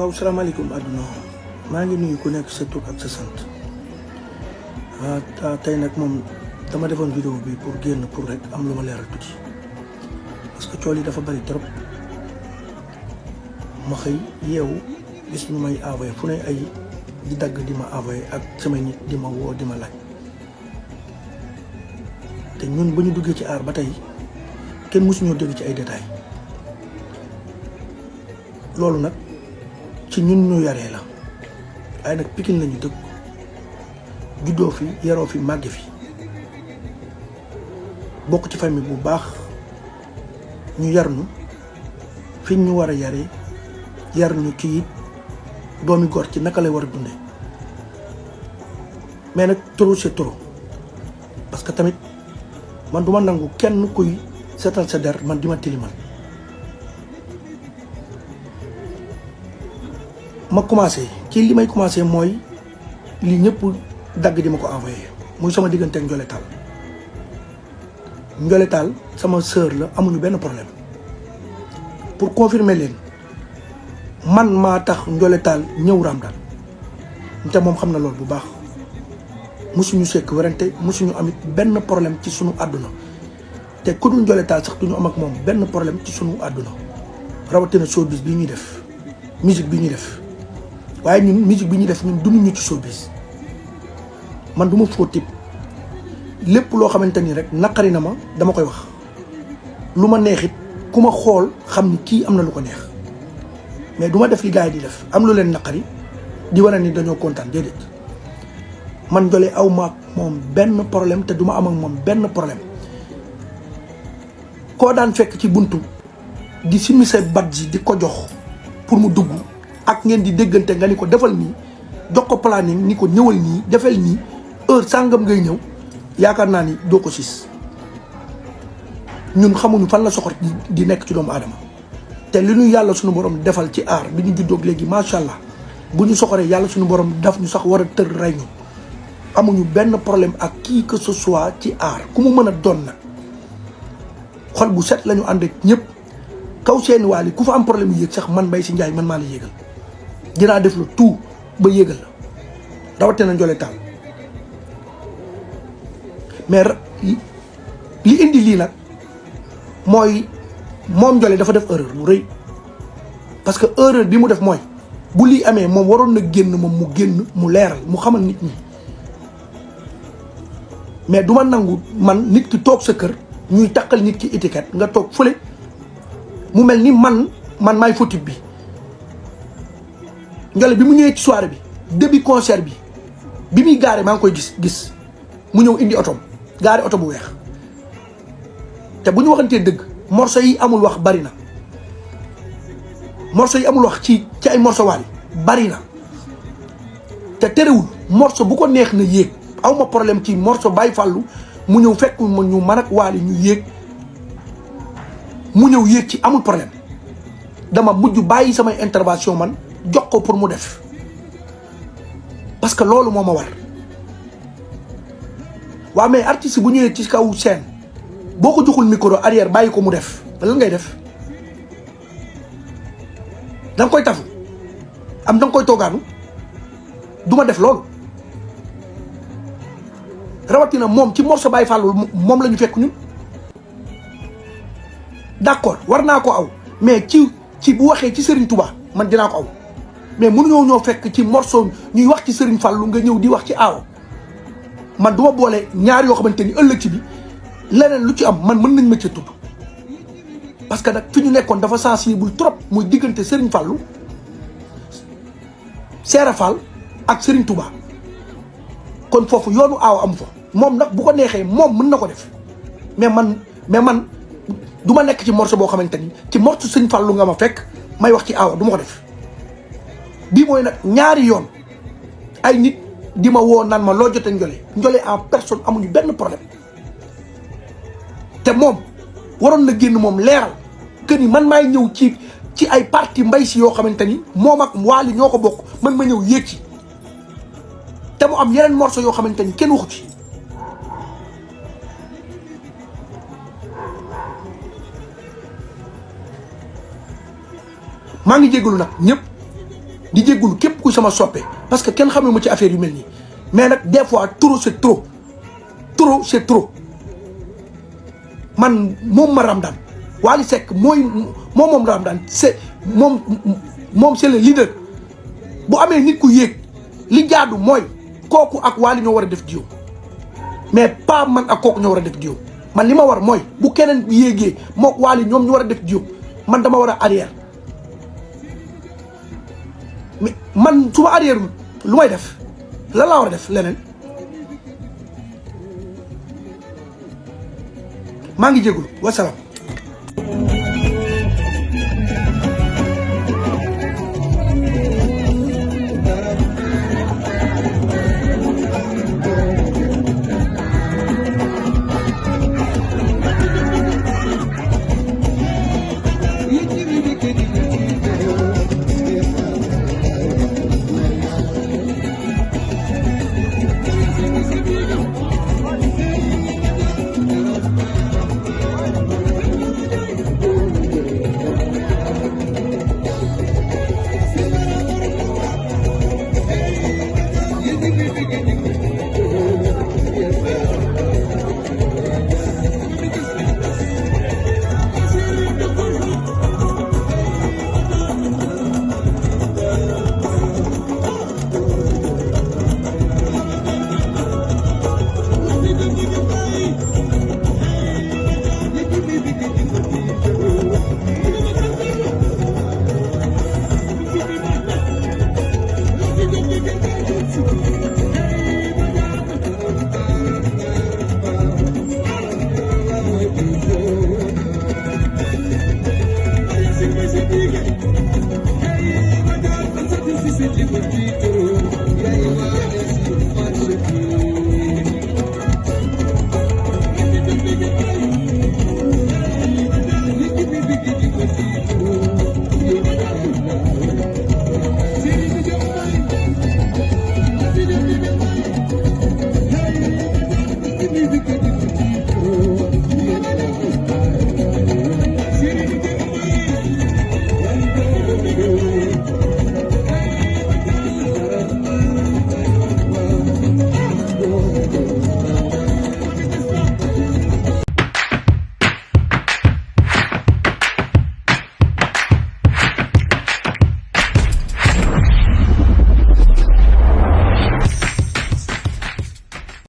waaw salaamaaleykum àdduna maa ngi nuyu ku nekk sa tur ak sa sant tey nag moom dama defoon vidéo bi pour génn pour rek am lu ma leeral tuuti parce que cool yi dafa bari trop ma xëy yeewu gis ñu may envoyé fu ne ay di dagg di ma envoyé ak samay nit di ma woo di ma laaj te ñun ba ñu duggee ci aar ba tey kenn mësuñoo dégg ci ay détails loolu nag ci ñun ñu yaree la waaye nag Pikine lañu dëkk juddoo fi yaroo fi màgge fi bokk ci famille bu baax ñu yar ñu fi ñu war a yaree yar ñu ci it doomi góor ci naka lay war a dunde mais nag trop c'est trop parce que tamit man duma nangu kenn kuy seetal sa der man di ma tilimal ma commencé ci li may commencé mooy li ñëpp dagg di ma ko envoyé muy sama diggante ak Ndiolé Tall sama sœur la amuñu benn problème pour confirmer leen man maa tax Ndiolé Tall ñëw Ramadane te moom xam na loolu bu baax musuñu sekk werante musuñu amit benn problème ci sunu àdduna te ku dul Ndiolé Tall sax duñu am ak moom benn problème ci sunu àdduna rawatina showbiz bi ñuy def musique bi ñuy def waaye ñun musique bi ñuy def ñun dunduñu ci showbiz man du ma faux type lépp loo xamante ni rek naqari na ma dama koy wax lu ma neexit ku ma xool xam ni kii am na lu ko neex mais du ma def li gars yi di def am lu leen naqari di wane ni dañoo kontaan déedéet man Ndiolé aw ma ak moom benn problème te du ma am ak moom benn problème koo daan fekk ci buntu di simmi say bat ji di ko jox pour mu dugg ak ngeen di déggante nga ni ko defal nii jox ko planning ni ko ñëwal nii defal nii heure sàngam ngay ñëw yaakaar naa ni doo ko sis ñun xamuñu fan la soxor di nekk ci doomu aadama te li ñu yàlla suñu borom defal ci aar bi ñu juddoog léegi macha allah bu ñu soxoree yàlla suñu borom daf ñu sax war a tër rey ñu amuñu benn problème ak qui que ce soit ci aar ku mu mën a doon nag xol bu set la ñu ànd ak ñëpp kaw seeni waali ku fa am problème yéeg sax man Mbaye Sy Ndiaye man maa la yéegal dinaa def la tout ba yéegal la rawatina Ndiolé Tall mais li indi lii nag mooy moom Ndiolé dafa def erreur bu rëy parce que erreur bi mu def mooy bu lii amee moom waroon na génn moom mu génn mu leeral mu xamal nit ñi mais du ma nangu man nit ki toog sa kër ñuy takkal nit ki étiquette nga toog fële mu mel ni man maay fautif bi Ndiolé bi mu ñëwee ci soirée bi début concert bi muy gaare maa ngi koy gis mu ñëw indi otom gaare oto bu weex te bu ñu waxantee dëgg morceau yi amul wax bari na morceau yi amul wax ci ay morceau waali bari na te terewul morceau bu ko neex na yéeg aw ma problème ci morceau Baye Fallou mu ñëw fekk ma ñu man ak waali ñu yéeg mu ñëw yéeg ci amul problème dama mujj bàyyi samay intervention man jox ko pour mu def parce que loolu moo ma war waaw mais artiste bu ñëwee ci kaw scène boo ko joxul micro arrière bàyyi ko mu def lan ngay def da nga koy tafu am da nga koy toogaanu du ma def loolu rawatina moom ci morceau Baye Fallou moom la ñu fekk ñun d'accord war naa ko aw mais ci bu waxee ci Serigne Touba man dinaa ko aw mais mënuñoo ñoo fekk ci morceau ñuy wax ci Serigne Fallou nga ñëw di wax ci aaw man du ma boole ñaar yoo xamante ni ëllëg ci bi leneen lu ci am man mën nañ ma ca tudd parce que nag fi ñu nekkoon dafa sensible trop muy diggante Serigne Fallou Seera Fall ak Serigne Touba kon foofu yoonu aaw am fa moom nag bu ko neexee moom mën na ko def mais man du ma nekk ci morceau boo xamante ni ci morceau Serigne Fallou nga ma fekk may wax ci aaw du ma ko def bii mooy nag ñaari yoon ay nit di ma woo naan ma loo jotee Ndiolé en personne amuñu benn problème te moom waroon na génn moom leeral que ni man maay ñëw ci ay parti Mbaye Sy yoo xamante ni moom ak Wally ñoo ko bokk man ma ñëw yéeg ci te mu am yeneen morceau yoo xamante ni kenn waxu ci maa ngi jégalu nag ñëpp di jéggulu képp ku sama soppe parce que kenn xamee ma ci affaire yu mel nii mais nag des fois trop c'est trop c'est trop man moom ma Ramdan Wally Seck moom Ramdan c'est moom c'est le leader bu amee nit ku yéeg li jaadu mooy kooku ak Wally ñoo war a def jiw mais pas man ak kooku ñoo war a def jiw man li ma war mooy bu keneen yéegee moo Wally ñoom ñu war a def jiw man dama war a arrière mais man su ma arrière lu may def lan laa war a def leneen maa ngi jégalu wasalaam. Thank you.